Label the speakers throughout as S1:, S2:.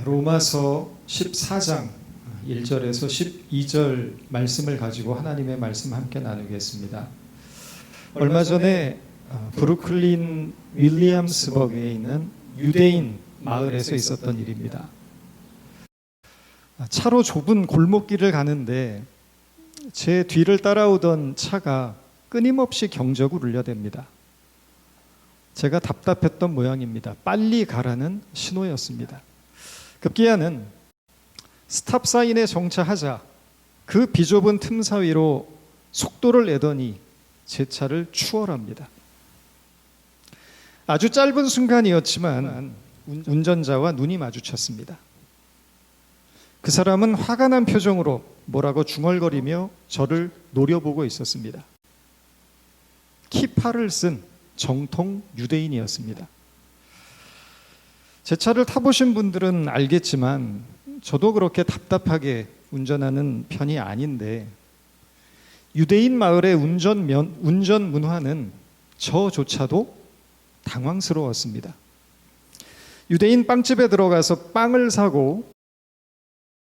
S1: 로마서 14장 1절에서 12절 말씀을 가지고 하나님의 말씀 함께 나누겠습니다. 얼마 전에 브루클린 윌리엄스버그에 있는 유대인 마을에서 있었던 일입니다. 차로 좁은 골목길을 가는데 제 뒤를 따라오던 차가 끊임없이 경적을 울려댑니다. 제가 답답했던 모양입니다. 빨리 가라는 신호였습니다. 급기야는 스탑 사인에 정차하자 그 비좁은 틈 사이로 속도를 내더니 제 차를 추월합니다. 아주 짧은 순간이었지만 운전자와 눈이 마주쳤습니다. 그 사람은 화가 난 표정으로 뭐라고 중얼거리며 저를 노려보고 있었습니다. 키파를 쓴 정통 유대인이었습니다. 제 차를 타보신 분들은 알겠지만 저도 그렇게 답답하게 운전하는 편이 아닌데 유대인 마을의 운전 문화는 저조차도 당황스러웠습니다. 유대인 빵집에 들어가서 빵을 사고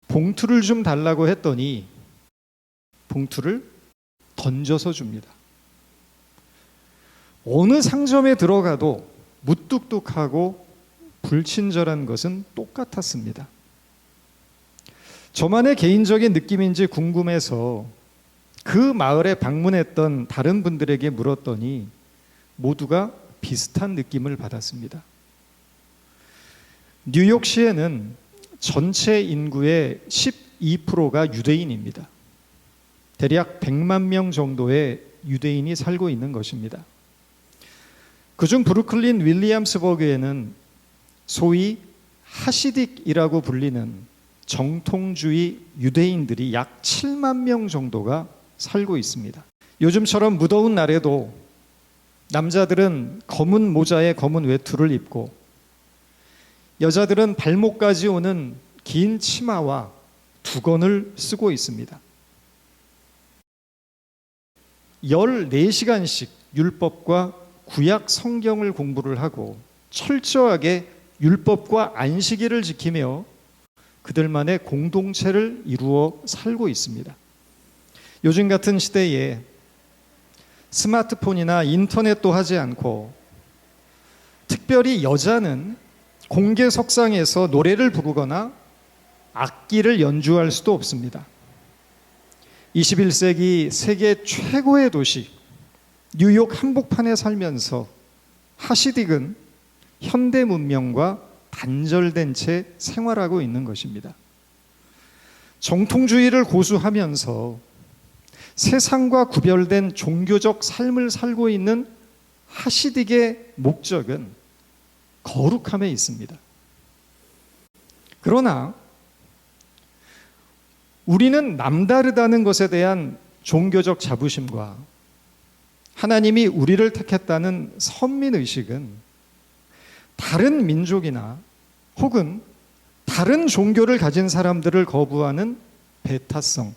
S1: 봉투를 좀 달라고 했더니 봉투를 던져서 줍니다. 어느 상점에 들어가도 무뚝뚝하고 불친절한 것은 똑같았습니다. 저만의 개인적인 느낌인지 궁금해서 그 마을에 방문했던 다른 분들에게 물었더니 모두가 비슷한 느낌을 받았습니다. 뉴욕시에는 전체 인구의 12%가 유대인입니다. 대략 100만 명 정도의 유대인이 살고 있는 것입니다. 그중 브루클린 윌리엄스버그에는 소위 하시딕이라고 불리는 정통주의 유대인들이 약 7만 명 정도가 살고 있습니다. 요즘처럼 무더운 날에도 남자들은 검은 모자에 검은 외투를 입고 여자들은 발목까지 오는 긴 치마와 두건을 쓰고 있습니다. 14시간씩 율법과 구약 성경을 공부를 하고 철저하게 율법과 안식일을 지키며 그들만의 공동체를 이루어 살고 있습니다. 요즘 같은 시대에 스마트폰이나 인터넷도 하지 않고 특별히 여자는 공개석상에서 노래를 부르거나 악기를 연주할 수도 없습니다. 21세기 세계 최고의 도시 뉴욕 한복판에 살면서 하시딕은 현대 문명과 단절된 채 생활하고 있는 것입니다. 정통주의를 고수하면서 세상과 구별된 종교적 삶을 살고 있는 하시딕의 목적은 거룩함에 있습니다. 그러나 우리는 남다르다는 것에 대한 종교적 자부심과 하나님이 우리를 택했다는 선민의식은 다른 민족이나 혹은 다른 종교를 가진 사람들을 거부하는 배타성,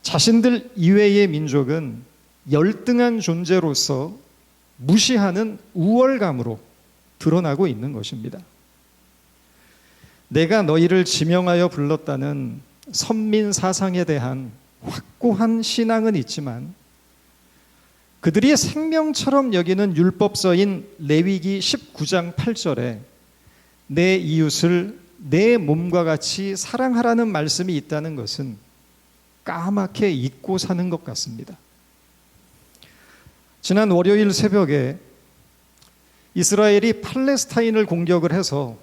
S1: 자신들 이외의 민족은 열등한 존재로서 무시하는 우월감으로 드러나고 있는 것입니다. 내가 너희를 지명하여 불렀다는 선민 사상에 대한 확고한 신앙은 있지만 그들이 생명처럼 여기는 율법서인 레위기 19장 8절에 내 이웃을 내 몸과 같이 사랑하라는 말씀이 있다는 것은 까맣게 잊고 사는 것 같습니다. 지난 월요일 새벽에 이스라엘이 팔레스타인을 공격을 해서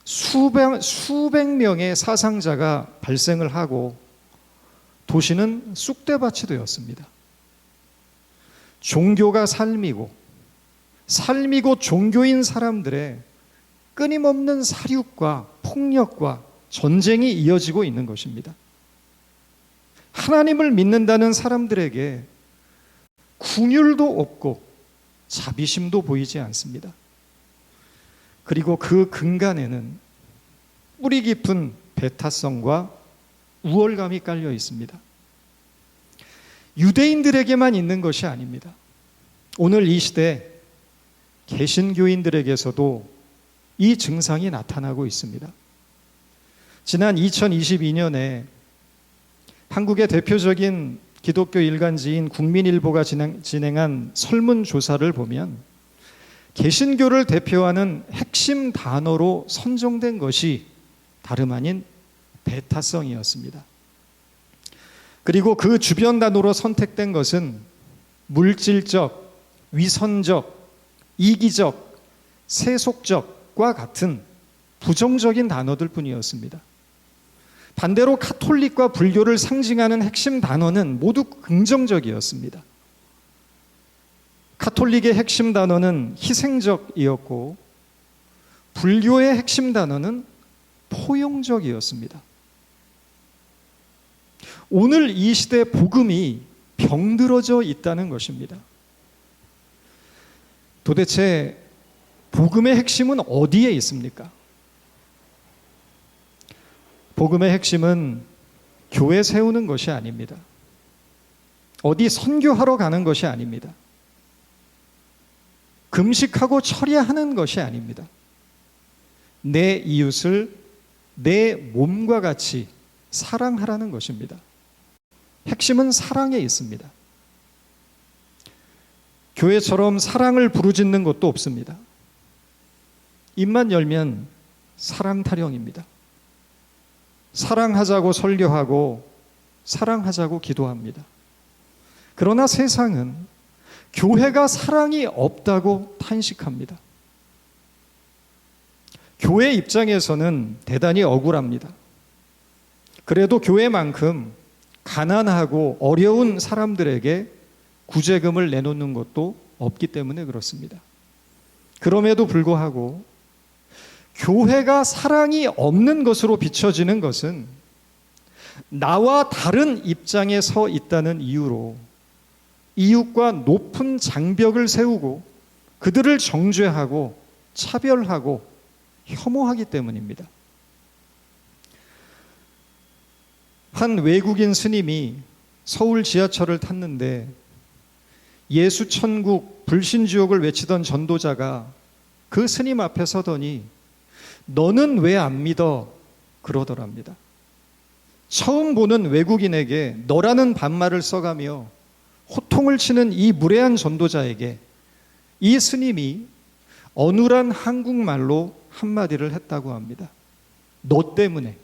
S1: 수백 명의 사상자가 발생을 하고 도시는 쑥대밭이 되었습니다. 종교가 삶이고 종교인 사람들의 끊임없는 살육과 폭력과 전쟁이 이어지고 있는 것입니다. 하나님을 믿는다는 사람들에게 긍휼도 없고 자비심도 보이지 않습니다. 그리고 그 근간에는 뿌리 깊은 배타성과 우월감이 깔려 있습니다. 유대인들에게만 있는 것이 아닙니다. 오늘 이 시대 개신교인들에게서도 이 증상이 나타나고 있습니다. 지난 2022년에 한국의 대표적인 기독교 일간지인 국민일보가 진행한 설문조사를 보면 개신교를 대표하는 핵심 단어로 선정된 것이 다름 아닌 배타성이었습니다. 그리고 그 주변 단어로 선택된 것은 물질적, 위선적, 이기적, 세속적과 같은 부정적인 단어들 뿐이었습니다. 반대로 카톨릭과 불교를 상징하는 핵심 단어는 모두 긍정적이었습니다. 카톨릭의 핵심 단어는 희생적이었고 불교의 핵심 단어는 포용적이었습니다. 오늘 이 시대 복음이 병들어져 있다는 것입니다. 도대체 복음의 핵심은 어디에 있습니까? 복음의 핵심은 교회 세우는 것이 아닙니다. 어디 선교하러 가는 것이 아닙니다. 금식하고 철야하는 것이 아닙니다. 내 이웃을 내 몸과 같이 사랑하라는 것입니다. 핵심은 사랑에 있습니다. 교회처럼 사랑을 부르짖는 것도 없습니다. 입만 열면 사랑 타령입니다. 사랑하자고 설교하고 사랑하자고 기도합니다. 그러나 세상은 교회가 사랑이 없다고 탄식합니다. 교회 입장에서는 대단히 억울합니다. 그래도 교회만큼 가난하고 어려운 사람들에게 구제금을 내놓는 것도 없기 때문에 그렇습니다. 그럼에도 불구하고 교회가 사랑이 없는 것으로 비춰지는 것은 나와 다른 입장에 서 있다는 이유로 이웃과 높은 장벽을 세우고 그들을 정죄하고 차별하고 혐오하기 때문입니다. 한 외국인 스님이 서울 지하철을 탔는데 예수 천국 불신지옥을 외치던 전도자가 그 스님 앞에 서더니 너는 왜 안 믿어? 그러더랍니다. 처음 보는 외국인에게 너라는 반말을 써가며 호통을 치는 이 무례한 전도자에게 이 스님이 어눌한 한국말로 한마디를 했다고 합니다. 너 때문에.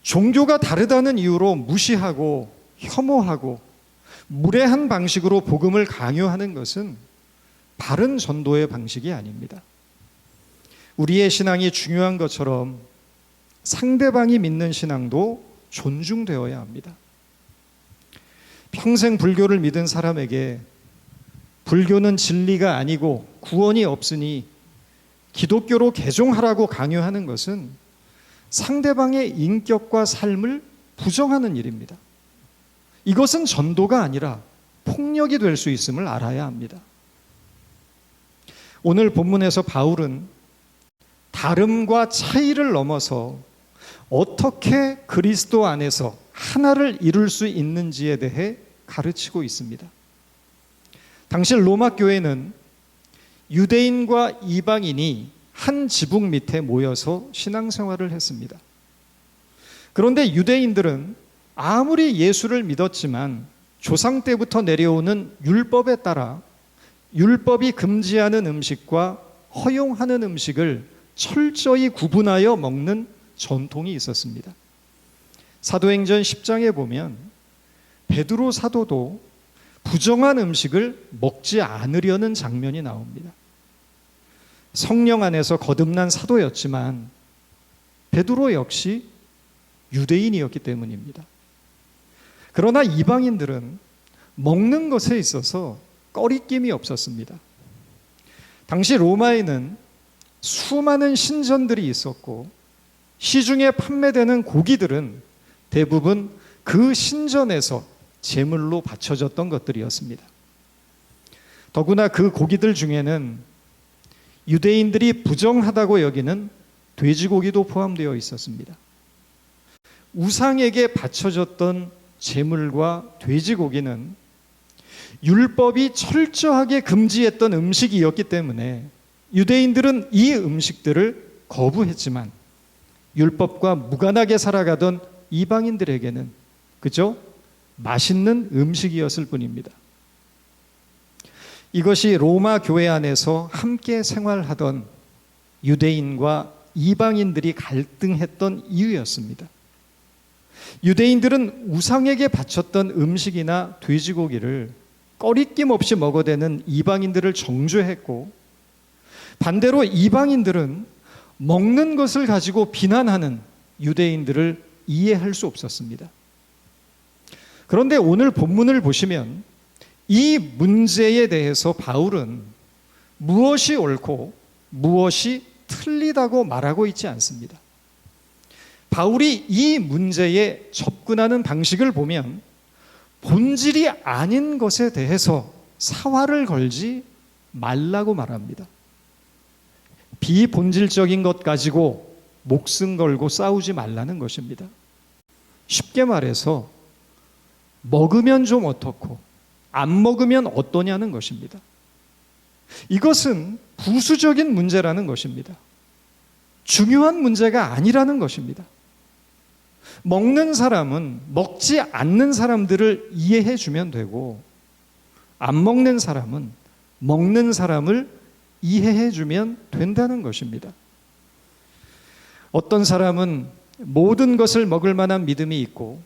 S1: 종교가 다르다는 이유로 무시하고 혐오하고 무례한 방식으로 복음을 강요하는 것은 바른 전도의 방식이 아닙니다. 우리의 신앙이 중요한 것처럼 상대방이 믿는 신앙도 존중되어야 합니다. 평생 불교를 믿은 사람에게 불교는 진리가 아니고 구원이 없으니 기독교로 개종하라고 강요하는 것은 상대방의 인격과 삶을 부정하는 일입니다. 이것은 전도가 아니라 폭력이 될 수 있음을 알아야 합니다. 오늘 본문에서 바울은 다름과 차이를 넘어서 어떻게 그리스도 안에서 하나를 이룰 수 있는지에 대해 가르치고 있습니다. 당시 로마 교회는 유대인과 이방인이 한 지붕 밑에 모여서 신앙생활을 했습니다. 그런데 유대인들은 아무리 예수를 믿었지만 조상 때부터 내려오는 율법에 따라 율법이 금지하는 음식과 허용하는 음식을 철저히 구분하여 먹는 전통이 있었습니다. 사도행전 10장에 보면 베드로 사도도 부정한 음식을 먹지 않으려는 장면이 나옵니다. 성령 안에서 거듭난 사도였지만 베드로 역시 유대인이었기 때문입니다. 그러나 이방인들은 먹는 것에 있어서 꺼리낌이 없었습니다. 당시 로마에는 수많은 신전들이 있었고 시중에 판매되는 고기들은 대부분 그 신전에서 제물로 바쳐졌던 것들이었습니다. 더구나 그 고기들 중에는 유대인들이 부정하다고 여기는 돼지고기도 포함되어 있었습니다. 우상에게 바쳐졌던 제물과 돼지고기는 율법이 철저하게 금지했던 음식이었기 때문에 유대인들은 이 음식들을 거부했지만 율법과 무관하게 살아가던 이방인들에게는 그저 맛있는 음식이었을 뿐입니다. 이것이 로마 교회 안에서 함께 생활하던 유대인과 이방인들이 갈등했던 이유였습니다. 유대인들은 우상에게 바쳤던 음식이나 돼지고기를 꺼리낌 없이 먹어대는 이방인들을 정죄했고, 반대로 이방인들은 먹는 것을 가지고 비난하는 유대인들을 이해할 수 없었습니다. 그런데 오늘 본문을 보시면 이 문제에 대해서 바울은 무엇이 옳고 무엇이 틀리다고 말하고 있지 않습니다. 바울이 이 문제에 접근하는 방식을 보면 본질이 아닌 것에 대해서 사활을 걸지 말라고 말합니다. 비본질적인 것 가지고 목숨 걸고 싸우지 말라는 것입니다. 쉽게 말해서 먹으면 좀 어떻고 안 먹으면 어떠냐는 것입니다. 이것은 부수적인 문제라는 것입니다. 중요한 문제가 아니라는 것입니다. 먹는 사람은 먹지 않는 사람들을 이해해 주면 되고, 안 먹는 사람은 먹는 사람을 이해해 주면 된다는 것입니다. 어떤 사람은 모든 것을 먹을 만한 믿음이 있고,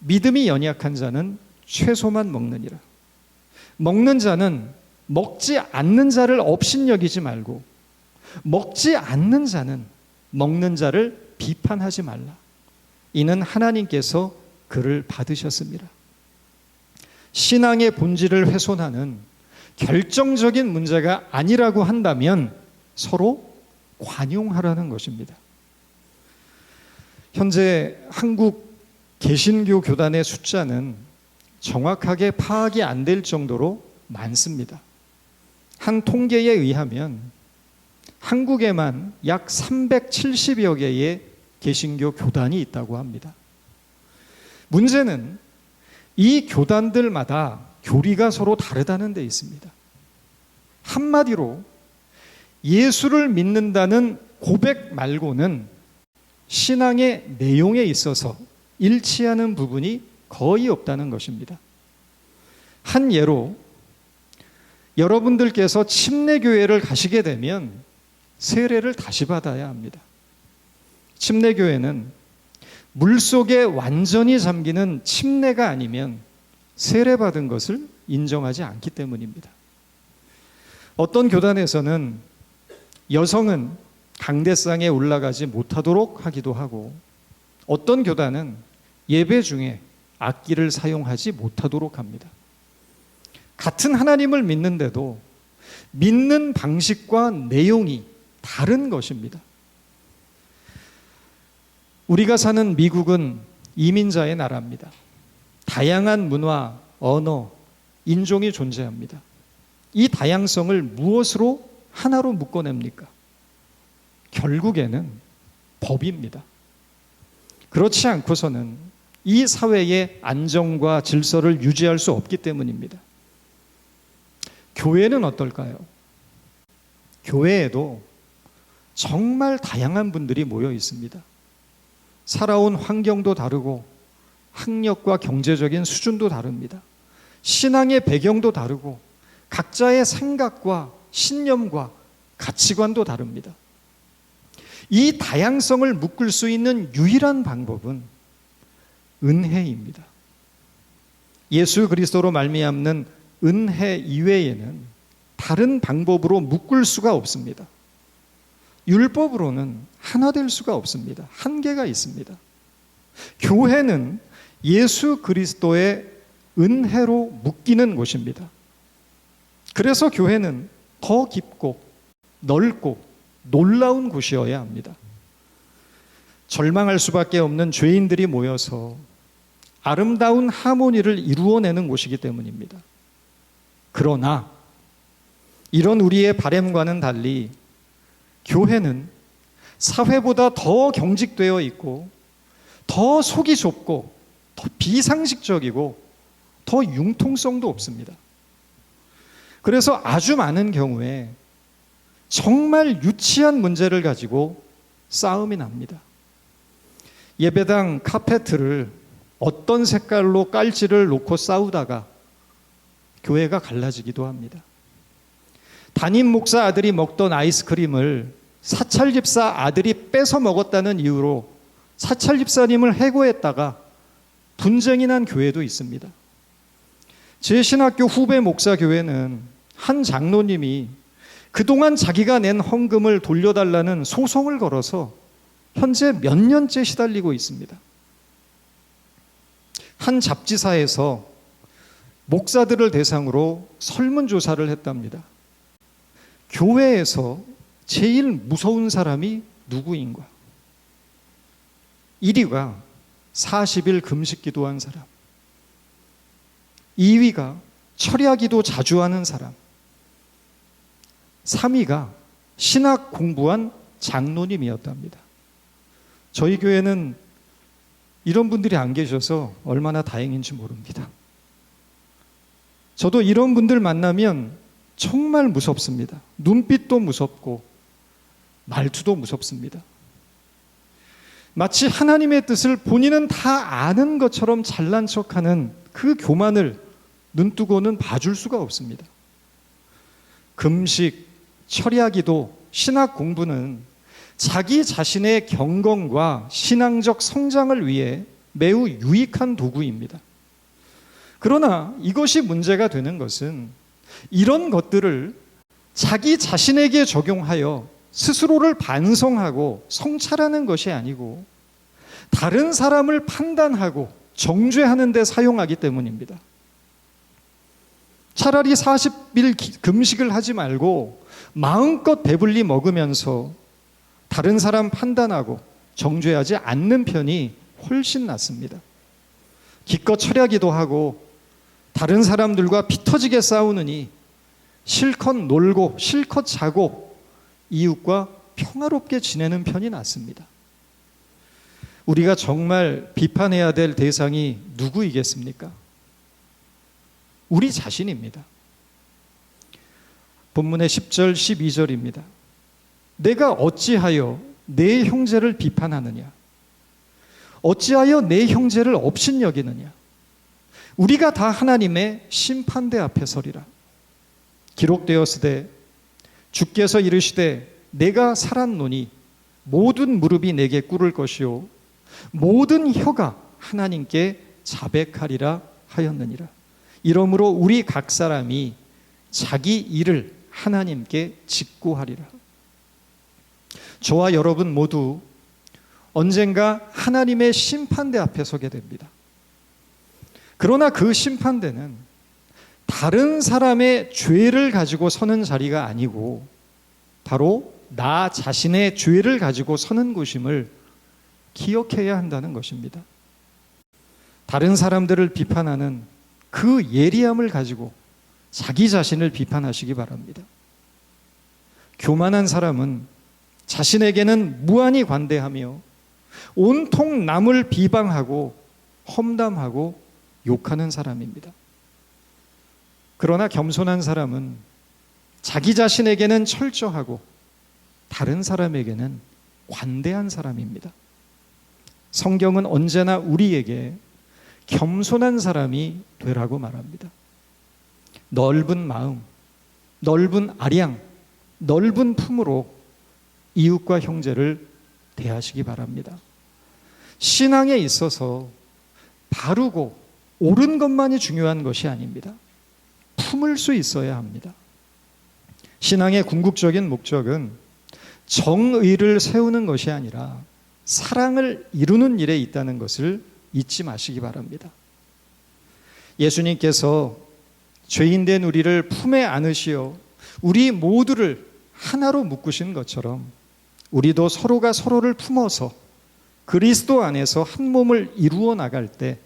S1: 믿음이 연약한 자는 채소만 먹느니라. 먹는 자는 먹지 않는 자를 업신여기지 말고, 먹지 않는 자는 먹는 자를 비판하지 말라. 이는 하나님께서 그를 받으셨습니다. 신앙의 본질을 훼손하는 결정적인 문제가 아니라고 한다면 서로 관용하라는 것입니다. 현재 한국 개신교 교단의 숫자는 정확하게 파악이 안 될 정도로 많습니다. 한 통계에 의하면 한국에만 약 370여 개의 개신교 교단이 있다고 합니다. 문제는 이 교단들마다 교리가 서로 다르다는 데 있습니다. 한마디로 예수를 믿는다는 고백 말고는 신앙의 내용에 있어서 일치하는 부분이 거의 없다는 것입니다. 한 예로, 여러분들께서 침례교회를 가시게 되면 세례를 다시 받아야 합니다. 침례교회는 물속에 완전히 잠기는 침례가 아니면 세례받은 것을 인정하지 않기 때문입니다. 어떤 교단에서는 여성은 강대상에 올라가지 못하도록 하기도 하고, 어떤 교단은 예배 중에 악기를 사용하지 못하도록 합니다. 같은 하나님을 믿는데도 믿는 방식과 내용이 다른 것입니다. 우리가 사는 미국은 이민자의 나라입니다. 다양한 문화, 언어, 인종이 존재합니다. 이 다양성을 무엇으로 하나로 묶어냅니까? 결국에는 법입니다. 그렇지 않고서는 이 사회의 안정과 질서를 유지할 수 없기 때문입니다. 교회는 어떨까요? 교회에도 정말 다양한 분들이 모여 있습니다. 살아온 환경도 다르고 학력과 경제적인 수준도 다릅니다. 신앙의 배경도 다르고 각자의 생각과 신념과 가치관도 다릅니다. 이 다양성을 묶을 수 있는 유일한 방법은 은혜입니다. 예수 그리스도로 말미암는 은혜 이외에는 다른 방법으로 묶을 수가 없습니다. 율법으로는 하나 될 수가 없습니다. 한계가 있습니다. 교회는 예수 그리스도의 은혜로 묶이는 곳입니다. 그래서 교회는 더 깊고 넓고 놀라운 곳이어야 합니다. 절망할 수밖에 없는 죄인들이 모여서 아름다운 하모니를 이루어내는 곳이기 때문입니다. 그러나 이런 우리의 바램과는 달리 교회는 사회보다 더 경직되어 있고 더 속이 좁고 더 비상식적이고 더 융통성도 없습니다. 그래서 아주 많은 경우에 정말 유치한 문제를 가지고 싸움이 납니다. 예배당 카페트를 어떤 색깔로 깔지를 놓고 싸우다가 교회가 갈라지기도 합니다. 담임 목사 아들이 먹던 아이스크림을 사찰 집사 아들이 뺏어 먹었다는 이유로 사찰 집사님을 해고했다가 분쟁이 난 교회도 있습니다. 제 신학교 후배 목사 교회는 한 장로님이 그동안 자기가 낸 헌금을 돌려달라는 소송을 걸어서 현재 몇 년째 시달리고 있습니다. 한 잡지사에서 목사들을 대상으로 설문조사를 했답니다. 교회에서 제일 무서운 사람이 누구인가? 1위가 40일 금식 기도한 사람, 2위가 철야 기도 자주 하는 사람, 3위가 신학 공부한 장로님이었답니다. 저희 교회는 이런 분들이 안 계셔서 얼마나 다행인지 모릅니다. 저도 이런 분들 만나면 정말 무섭습니다. 눈빛도 무섭고 말투도 무섭습니다. 마치 하나님의 뜻을 본인은 다 아는 것처럼 잘난 척하는 그 교만을 눈뜨고는 봐줄 수가 없습니다. 금식, 철야기도, 신학 공부는 자기 자신의 경건과 신앙적 성장을 위해 매우 유익한 도구입니다. 그러나 이것이 문제가 되는 것은 이런 것들을 자기 자신에게 적용하여 스스로를 반성하고 성찰하는 것이 아니고 다른 사람을 판단하고 정죄하는 데 사용하기 때문입니다. 차라리 40일 금식을 하지 말고 마음껏 배불리 먹으면서 다른 사람 판단하고 정죄하지 않는 편이 훨씬 낫습니다. 기껏 철야기도 하고 다른 사람들과 피 터지게 싸우느니 실컷 놀고 실컷 자고 이웃과 평화롭게 지내는 편이 낫습니다. 우리가 정말 비판해야 될 대상이 누구이겠습니까? 우리 자신입니다. 본문의 10절, 12절입니다. 내가 어찌하여 내 형제를 비판하느냐? 어찌하여 내 형제를 업신여기느냐? 우리가 다 하나님의 심판대 앞에 서리라. 기록되었으되 주께서 이르시되 내가 살았노니 모든 무릎이 내게 꿇을 것이요 모든 혀가 하나님께 자백하리라 하였느니라. 이러므로 우리 각 사람이 자기 일을 하나님께 직고하리라. 저와 여러분 모두 언젠가 하나님의 심판대 앞에 서게 됩니다. 그러나 그 심판대는 다른 사람의 죄를 가지고 서는 자리가 아니고 바로 나 자신의 죄를 가지고 서는 곳임을 기억해야 한다는 것입니다. 다른 사람들을 비판하는 그 예리함을 가지고 자기 자신을 비판하시기 바랍니다. 교만한 사람은 자신에게는 무한히 관대하며 온통 남을 비방하고 험담하고 욕하는 사람입니다. 그러나 겸손한 사람은 자기 자신에게는 철저하고 다른 사람에게는 관대한 사람입니다. 성경은 언제나 우리에게 겸손한 사람이 되라고 말합니다. 넓은 마음, 넓은 아량, 넓은 품으로 이웃과 형제를 대하시기 바랍니다. 신앙에 있어서 바르고 옳은 것만이 중요한 것이 아닙니다. 품을 수 있어야 합니다. 신앙의 궁극적인 목적은 정의를 세우는 것이 아니라 사랑을 이루는 일에 있다는 것을 잊지 마시기 바랍니다. 예수님께서 죄인된 우리를 품에 안으시어 우리 모두를 하나로 묶으신 것처럼 우리도 서로가 서로를 품어서 그리스도 안에서 한 몸을 이루어 나갈 때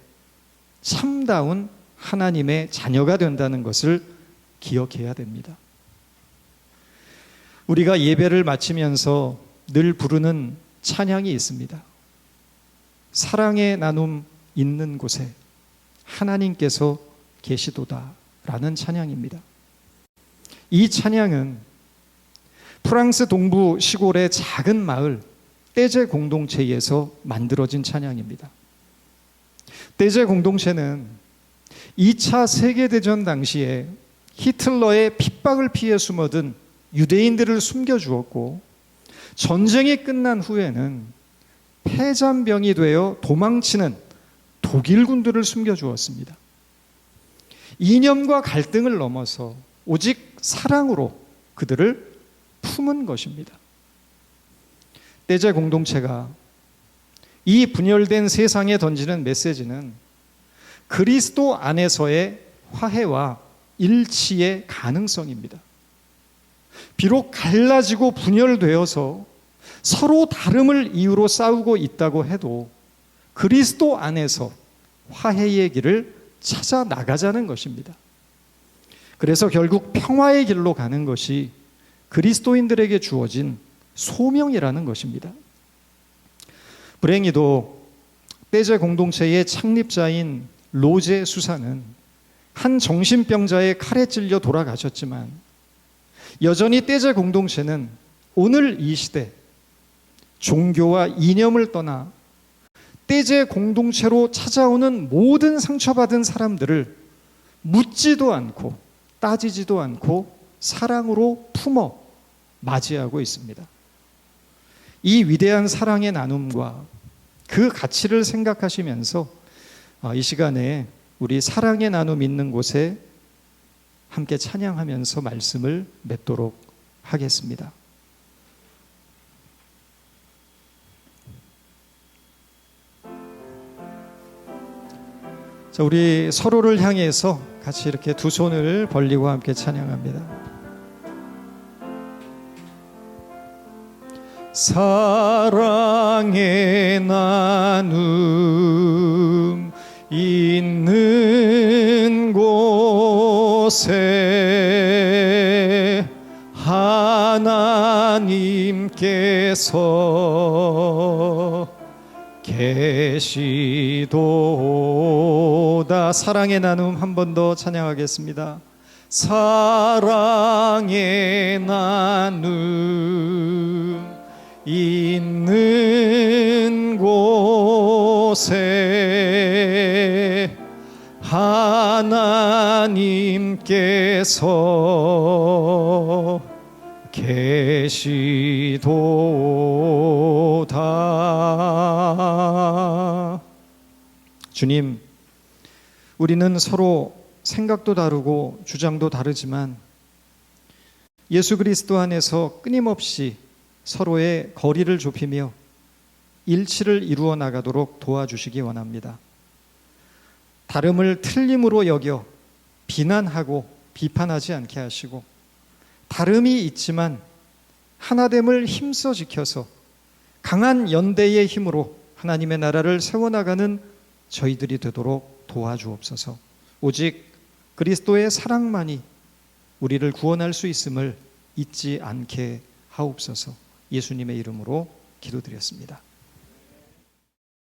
S1: 참다운 하나님의 자녀가 된다는 것을 기억해야 됩니다. 우리가 예배를 마치면서 늘 부르는 찬양이 있습니다. 사랑의 나눔 있는 곳에 하나님께서 계시도다 라는 찬양입니다. 이 찬양은 프랑스 동부 시골의 작은 마을 떼제 공동체에서 만들어진 찬양입니다. 떼제 공동체는 2차 세계대전 당시에 히틀러의 핍박을 피해 숨어든 유대인들을 숨겨주었고, 전쟁이 끝난 후에는 폐잔병이 되어 도망치는 독일 군들을 숨겨주었습니다. 이념과 갈등을 넘어서 오직 사랑으로 그들을 품은 것입니다. 떼제 공동체가 이 분열된 세상에 던지는 메시지는 그리스도 안에서의 화해와 일치의 가능성입니다. 비록 갈라지고 분열되어서 서로 다름을 이유로 싸우고 있다고 해도 그리스도 안에서 화해의 길을 찾아 나가자는 것입니다. 그래서 결국 평화의 길로 가는 것이 그리스도인들에게 주어진 소명이라는 것입니다. 불행히도 떼제 공동체의 창립자인 로제 수사는 한 정신병자의 칼에 찔려 돌아가셨지만, 여전히 떼제 공동체는 오늘 이 시대 종교와 이념을 떠나 떼제 공동체로 찾아오는 모든 상처받은 사람들을 묻지도 않고 따지지도 않고 사랑으로 품어 맞이하고 있습니다. 이 위대한 사랑의 나눔과 그 가치를 생각하시면서 이 시간에 우리 사랑의 나눔 있는 곳에 함께 찬양하면서 말씀을 맺도록 하겠습니다. 자, 우리 서로를 향해서 같이 이렇게 두 손을 벌리고 함께 찬양합니다. 사랑의 나눔 있는 곳에 하나님께서 계시도다. 사랑의 나눔 한 번 더 찬양하겠습니다. 사랑의 나눔 있는 곳에 하나님께서 계시도다. 주님, 우리는 서로 생각도 다르고 주장도 다르지만 예수 그리스도 안에서 끊임없이 서로의 거리를 좁히며 일치를 이루어 나가도록 도와주시기 원합니다. 다름을 틀림으로 여겨 비난하고 비판하지 않게 하시고, 다름이 있지만 하나됨을 힘써 지켜서 강한 연대의 힘으로 하나님의 나라를 세워나가는 저희들이 되도록 도와주옵소서. 오직 그리스도의 사랑만이 우리를 구원할 수 있음을 잊지 않게 하옵소서. 예수님의 이름으로 기도드렸습니다.